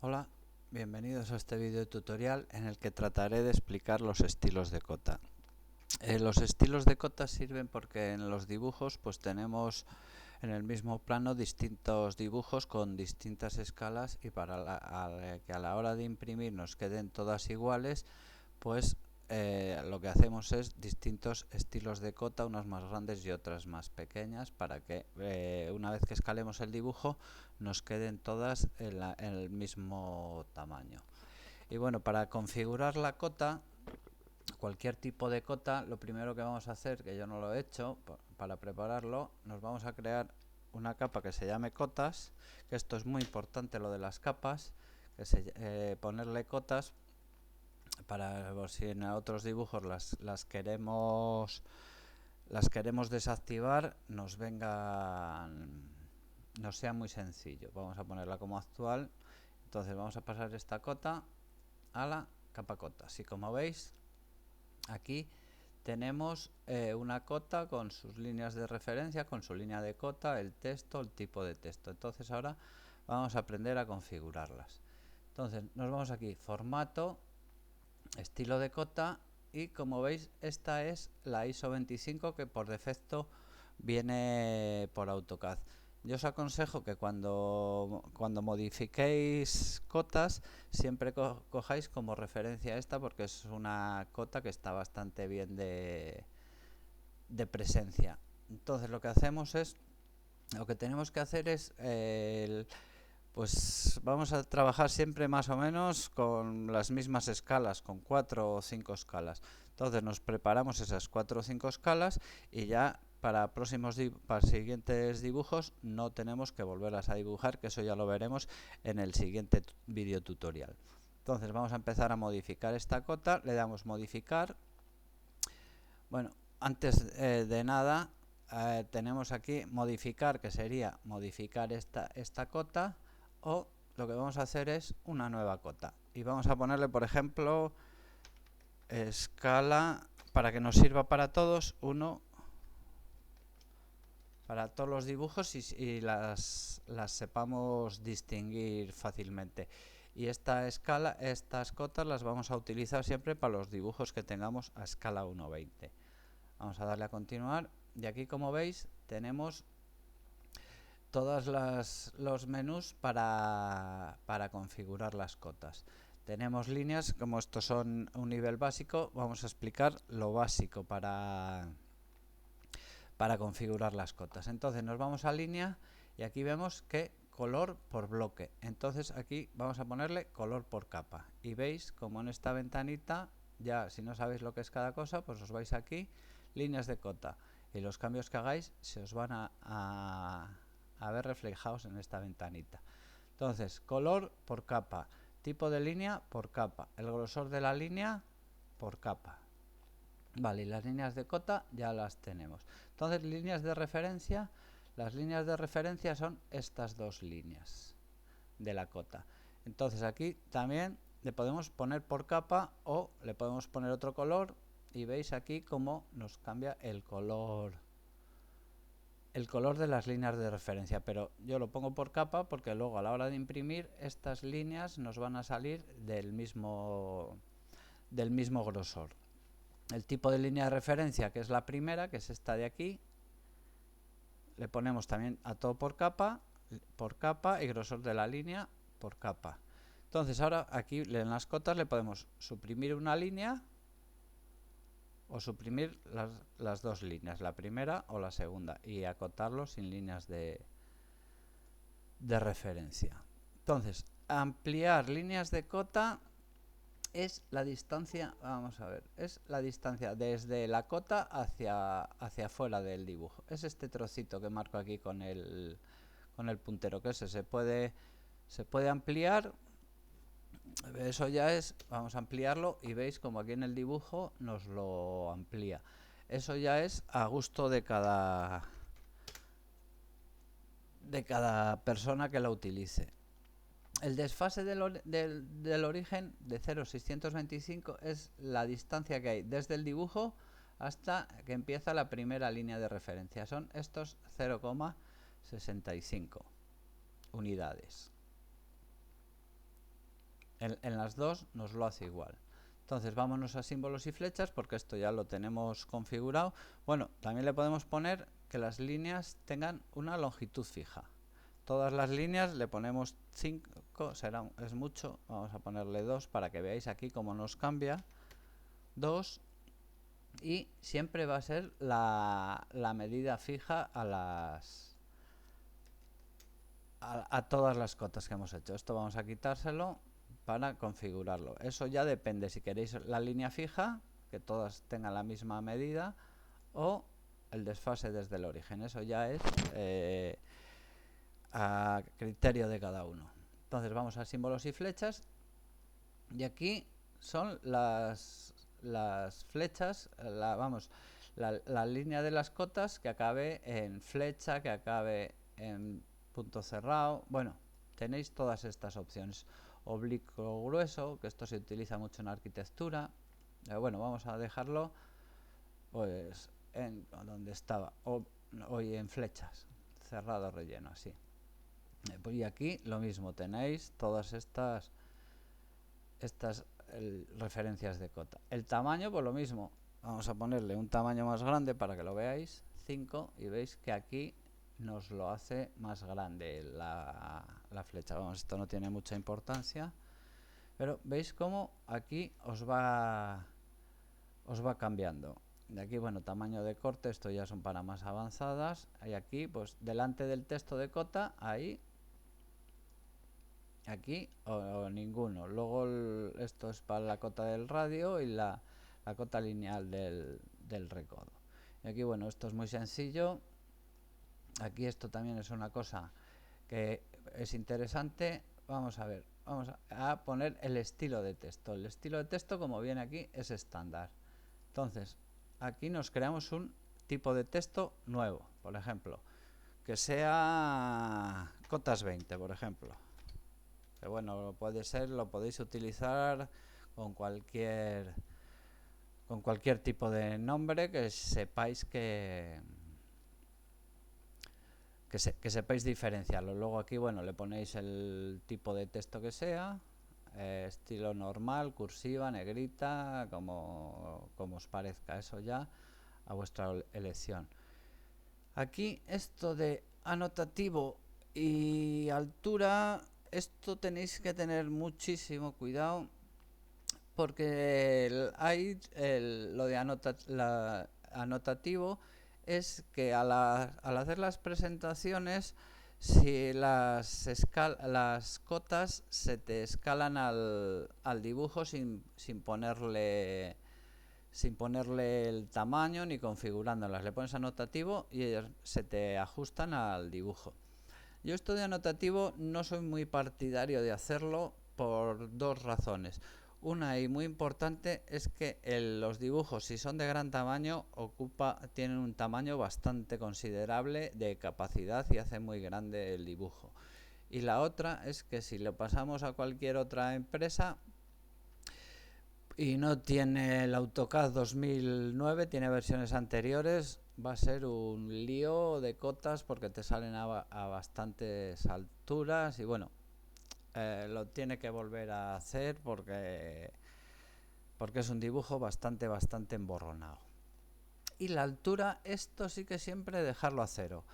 Hola, bienvenidos a este video tutorial en el que trataré de explicar los estilos de cota. Los estilos de cota sirven porque en los dibujos pues tenemos en el mismo plano distintos dibujos con distintas escalas y para que a la hora de imprimir nos queden todas iguales, pues lo que hacemos es distintos estilos de cota, unas más grandes y otras más pequeñas, para que una vez que escalemos el dibujo nos queden todas en el mismo tamaño. Y bueno, para configurar la cota, cualquier tipo de cota, lo primero que vamos a hacer, que yo no lo he hecho, para prepararlo, nos vamos a crear una capa que se llame cotas, que esto es muy importante, lo de las capas, ponerle cotas para si en otros dibujos las queremos desactivar, nos sea muy sencillo. Vamos a ponerla como actual. Entonces vamos a pasar esta cota a la capa cota. Así como veis, aquí tenemos una cota con sus líneas de referencia, con su línea de cota, el texto, el tipo de texto. Entonces ahora vamos a aprender a configurarlas. Entonces nos vamos aquí, formato, estilo de cota, y como veis esta es la ISO 25 que por defecto viene por AutoCAD. Yo os aconsejo que cuando modifiquéis cotas siempre cojáis como referencia esta, porque es una cota que está bastante bien de presencia. Entonces lo que tenemos que hacer es pues vamos a trabajar siempre más o menos con las mismas escalas, con 4 o 5 escalas. Entonces nos preparamos esas 4 o 5 escalas y ya para siguientes dibujos no tenemos que volverlas a dibujar, que eso ya lo veremos en el siguiente video tutorial. Entonces vamos a empezar a modificar esta cota, le damos modificar. Bueno, antes de nada tenemos aquí modificar, que sería modificar esta cota, o lo que vamos a hacer es una nueva cota y vamos a ponerle, por ejemplo, escala, para que nos sirva para todos, 1 para todos los dibujos y las sepamos distinguir fácilmente. Y estas cotas las vamos a utilizar siempre para los dibujos que tengamos a escala 1:20. Vamos a darle a continuar y aquí, como veis, tenemos todos los menús para configurar las cotas. Tenemos líneas, como estos son un nivel básico, vamos a explicar lo básico para configurar las cotas. Entonces nos vamos a línea y aquí vemos que color por bloque. Entonces aquí vamos a ponerle color por capa. Y veis como en esta ventanita, ya si no sabéis lo que es cada cosa, pues os vais aquí, líneas de cota. Y los cambios que hagáis se os van a ver reflejados en esta ventanita. Entonces, color por capa, tipo de línea por capa, el grosor de la línea por capa. Vale, y las líneas de cota ya las tenemos. Entonces, líneas de referencia, las líneas de referencia son estas dos líneas de la cota. Entonces aquí también le podemos poner por capa o le podemos poner otro color, y veis aquí cómo nos cambia el color de las líneas de referencia, pero yo lo pongo por capa porque luego a la hora de imprimir estas líneas nos van a salir del mismo grosor. El tipo de línea de referencia, que es la primera, que es esta de aquí, le ponemos también a todo por capa y grosor de la línea por capa. Entonces ahora aquí en las cotas le podemos suprimir una línea o suprimir las dos líneas, la primera o la segunda, y acotarlo sin líneas de referencia. Entonces, ampliar líneas de cota es la distancia, vamos a ver, es la distancia desde la cota hacia afuera del dibujo. Es este trocito que marco aquí con el puntero, que se puede ampliar. Eso ya es, vamos a ampliarlo y veis como aquí en el dibujo nos lo amplía. Eso ya es a gusto de cada persona que la utilice. El desfase del origen de 0,625 es la distancia que hay desde el dibujo hasta que empieza la primera línea de referencia. Son estos 0,65 unidades. en las dos nos lo hace igual. Entonces vámonos a símbolos y flechas, porque esto ya lo tenemos configurado. Bueno, también le podemos poner que las líneas tengan una longitud fija. Todas las líneas le ponemos 5, es mucho, vamos a ponerle 2 para que veáis aquí cómo nos cambia. 2, y siempre va a ser la medida fija a todas las cotas que hemos hecho. Esto vamos a quitárselo para configurarlo. Eso ya depende si queréis la línea fija, que todas tengan la misma medida, o el desfase desde el origen. Eso ya es a criterio de cada uno. Entonces vamos a símbolos y flechas, y aquí son las flechas, la línea de las cotas que acabe en flecha, que acabe en punto cerrado. Bueno, tenéis todas estas opciones. Oblicuo grueso, que esto se utiliza mucho en arquitectura. Bueno, vamos a dejarlo pues en donde estaba, hoy en flechas, cerrado, relleno, así. Y aquí lo mismo, tenéis todas estas referencias de cota. El tamaño, pues lo mismo, vamos a ponerle un tamaño más grande para que lo veáis, 5, y veis que aquí nos lo hace más grande la flecha. Vamos, esto no tiene mucha importancia, pero veis cómo aquí os va cambiando. De aquí, bueno, tamaño de corte, esto ya son para más avanzadas. Y aquí, pues delante del texto de cota, ahí, aquí o ninguno. Luego esto es para la cota del radio y la cota lineal del recodo. Y aquí, bueno, esto es muy sencillo. Aquí esto también es una cosa que es interesante. Vamos a ver, vamos a poner el estilo de texto. El estilo de texto, como viene aquí, es estándar. Entonces, aquí nos creamos un tipo de texto nuevo, por ejemplo, que sea cotas 20, por ejemplo. Que bueno, puede ser, lo podéis utilizar con cualquier tipo de nombre que sepáis que sepáis diferenciarlo. Luego aquí, bueno, le ponéis el tipo de texto que sea, estilo normal, cursiva, negrita, como os parezca. Eso ya a vuestra elección. Aquí esto de anotativo y altura, esto tenéis que tener muchísimo cuidado, porque lo de anotativo es que al hacer las presentaciones, si las cotas se te escalan al dibujo sin ponerle el tamaño ni configurándolas. Le pones anotativo y ellas se te ajustan al dibujo. Yo esto de anotativo no soy muy partidario de hacerlo por dos razones. Una, y muy importante, es que los dibujos, si son de gran tamaño, tienen un tamaño bastante considerable de capacidad y hace muy grande el dibujo. Y la otra es que si lo pasamos a cualquier otra empresa y no tiene el AutoCAD 2009, tiene versiones anteriores, va a ser un lío de cotas porque te salen a bastantes alturas y bueno, lo tiene que volver a hacer porque es un dibujo bastante emborronado. Y la altura, esto sí que siempre dejarlo a 0,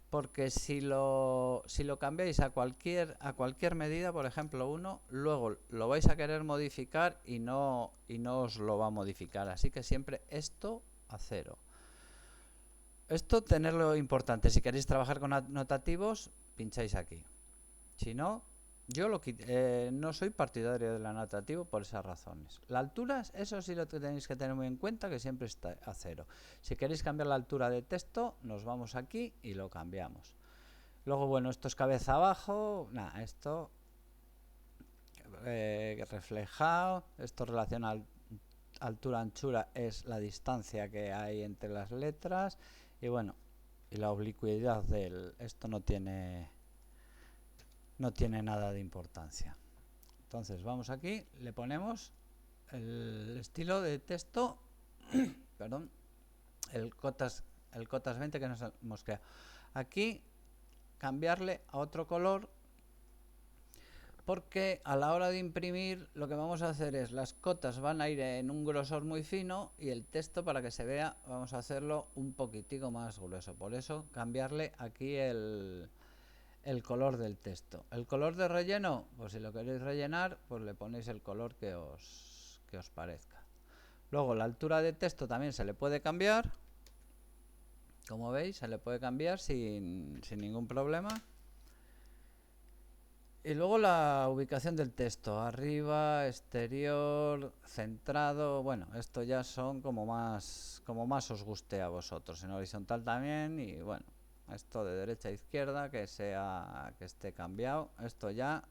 porque si lo cambiáis a cualquier medida, por ejemplo 1, luego lo vais a querer modificar y no os lo va a modificar. Así que siempre esto a 0. Esto tenerlo importante. Si queréis trabajar con anotativos, pincháis aquí. Si no, yo no soy partidario del anotativo por esas razones. La altura, eso sí lo tenéis que tener muy en cuenta, que siempre está a 0. Si queréis cambiar la altura de texto, nos vamos aquí y lo cambiamos. Luego, bueno, esto es cabeza abajo. Nada, esto reflejado. Esto relaciona altura-anchura, es la distancia que hay entre las letras. Y bueno, y la oblicuidad esto no tiene nada de importancia. Entonces vamos aquí, le ponemos el estilo de texto, perdón, el cotas 20 que nos hemos creado. Aquí cambiarle a otro color, Porque a la hora de imprimir lo que vamos a hacer es las cotas van a ir en un grosor muy fino y el texto, para que se vea, vamos a hacerlo un poquitico más grueso. Por eso cambiarle aquí el color del texto. El color de relleno, pues si lo queréis rellenar, pues le ponéis el color que os parezca. Luego la altura de texto también se le puede cambiar. Como veis, se le puede cambiar sin ningún problema. Y luego la ubicación del texto, arriba, exterior, centrado. Bueno, esto ya son como más os guste a vosotros. En horizontal también. Y bueno, esto de derecha a izquierda, que esté cambiado. Esto ya.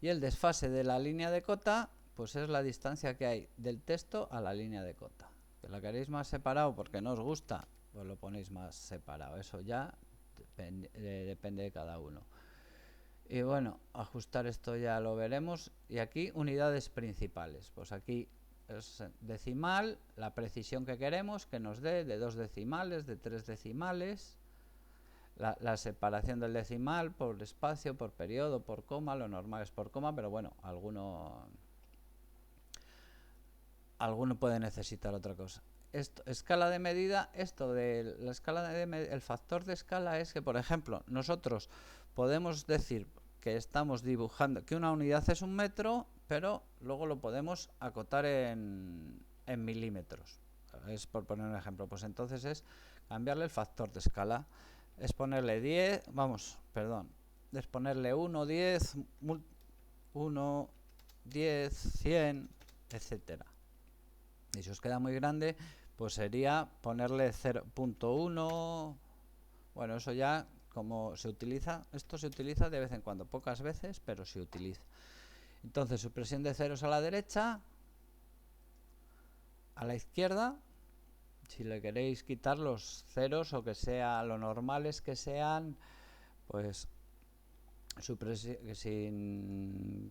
Y el desfase de la línea de cota, pues es la distancia que hay del texto a la línea de cota. Que la queréis más separado porque no os gusta, pues lo ponéis más separado. Eso ya depende de cada uno. Y bueno, ajustar esto ya lo veremos. Y aquí unidades principales. Pues aquí es decimal, la precisión que queremos que nos dé, de 2 decimales, de 3 decimales. La separación del decimal por espacio, por periodo, por coma. Lo normal es por coma, pero bueno, alguno puede necesitar otra cosa. Escala de medida, esto de la escala el factor de escala es que, por ejemplo, nosotros podemos decir que estamos dibujando, que una unidad es 1 metro, pero luego lo podemos acotar en milímetros. Es por poner un ejemplo. Pues entonces es cambiarle el factor de escala. Es ponerle 10, es ponerle 1, 10, 1, 10, 100, etcétera. Y si os queda muy grande, pues sería ponerle 0.1. Bueno, eso ya, como se utiliza, esto se utiliza de vez en cuando, pocas veces, pero se utiliza. Entonces, supresión de ceros a la derecha, a la izquierda. Si le queréis quitar los ceros o que sea lo normal es que sean, pues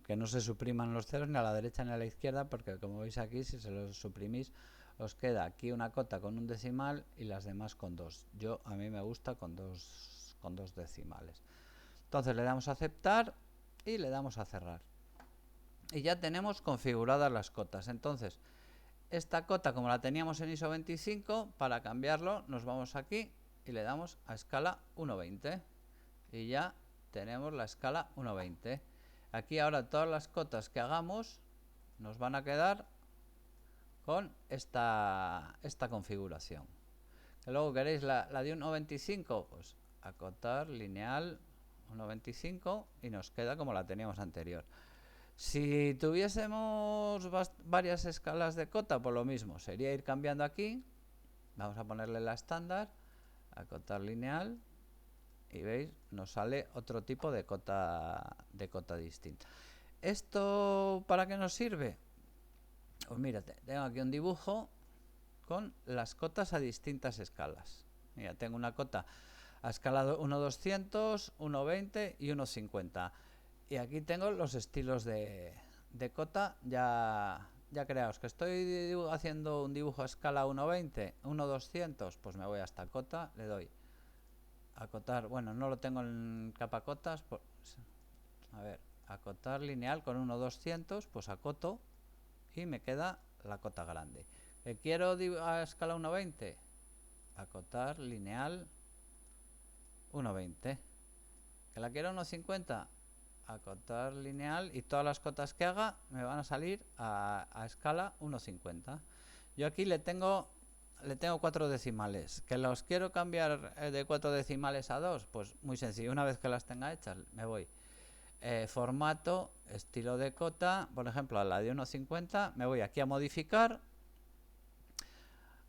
que no se supriman los ceros ni a la derecha ni a la izquierda, porque como veis aquí, si se los suprimís, os queda aquí una cota con un decimal y las demás con 2. A mí me gusta con dos decimales. Entonces le damos a aceptar y le damos a cerrar. Y ya tenemos configuradas las cotas. Entonces, esta cota, como la teníamos en ISO 25, para cambiarlo nos vamos aquí y le damos a escala 1.20 y ya tenemos la escala 1.20. Aquí ahora todas las cotas que hagamos nos van a quedar con esta configuración. Que luego queréis la de 1.25, pues acotar lineal 1.25 y nos queda como la teníamos anterior. Si tuviésemos varias escalas de cota, pues lo mismo, sería ir cambiando aquí. Vamos a ponerle la estándar, acotar lineal, y veis, nos sale otro tipo de cota distinta. ¿Esto para qué nos sirve? Pues mírate, tengo aquí un dibujo con las cotas a distintas escalas. Mira, tengo una cota a escala 1.200, 1.20 y 1.50. Y aquí tengo los estilos de cota ya creados. Que estoy haciendo un dibujo a escala 1.20, 1.200, pues me voy a esta cota, le doy acotar. Bueno, no lo tengo en capa cotas. A ver, acotar lineal con 1.200, pues acoto y me queda la cota grande. ¿Que quiero a escala 1.20? Acotar lineal 1.20. ¿Que la quiero 1.50? Acotar lineal, y todas las cotas que haga me van a salir a escala 1.50. Yo aquí le tengo 4 decimales. ¿Que los quiero cambiar de 4 decimales a 2? Pues muy sencillo. Una vez que las tenga hechas, me voy. Formato, estilo de cota, por ejemplo, a la de 1.50, me voy aquí a modificar,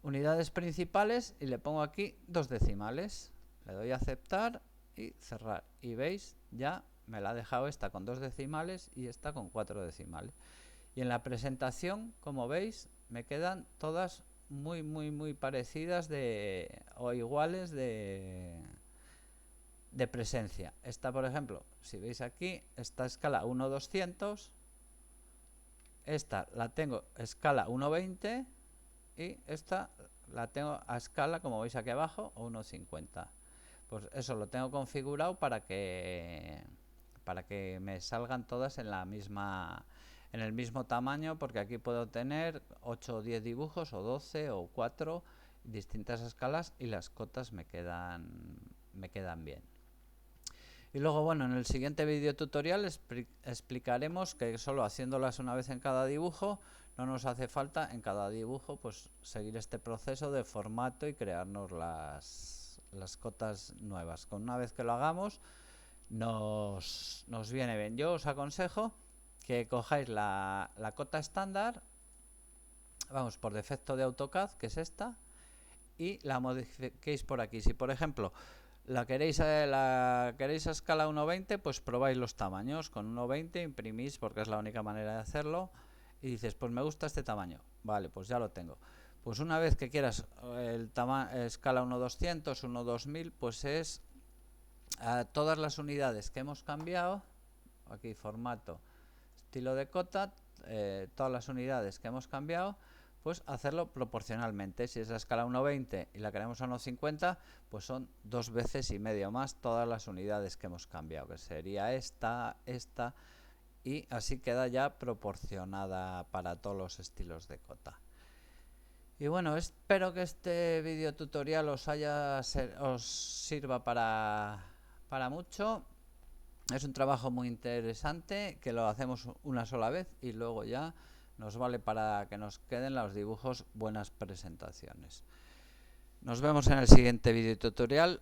unidades principales, y le pongo aquí 2 decimales. Le doy a aceptar y cerrar. Y veis, ya me la ha dejado esta con 2 decimales y esta con 4 decimales. Y en la presentación, como veis, me quedan todas muy parecidas o iguales de presencia. Esta, por ejemplo, si veis aquí, esta escala 1.200, esta la tengo a escala 1.20 y esta la tengo a escala, como veis aquí abajo, 1.50. Pues eso lo tengo configurado para que para que me salgan todas en el mismo tamaño, porque aquí puedo tener 8 o 10 dibujos, o 12 o 4, distintas escalas, y las cotas me quedan bien. Y luego, bueno, en el siguiente vídeo tutorial explicaremos que solo haciéndolas una vez en cada dibujo no nos hace falta en cada dibujo pues seguir este proceso de formato y crearnos las cotas nuevas. Con una vez que lo hagamos nos viene bien. Yo os aconsejo que cojáis la cota estándar, vamos, por defecto de AutoCAD, que es esta, y la modifiquéis por aquí. Si por ejemplo la queréis a escala 1:20, pues probáis los tamaños. Con 1:20 imprimís, porque es la única manera de hacerlo, y dices, pues me gusta este tamaño, vale, pues ya lo tengo. Pues una vez que quieras el escala 1:200, 1:2000, pues es a todas las unidades que hemos cambiado, aquí formato, estilo de cota, todas las unidades que hemos cambiado, pues hacerlo proporcionalmente. Si es la escala 1:20 y la queremos a 1:50, pues son 2 veces y medio más todas las unidades que hemos cambiado, que sería esta, y así queda ya proporcionada para todos los estilos de cota. Y bueno, espero que este vídeo tutorial os sirva para mucho. Es un trabajo muy interesante que lo hacemos una sola vez y luego ya nos vale para que nos queden los dibujos buenas presentaciones. Nos vemos en el siguiente vídeo tutorial.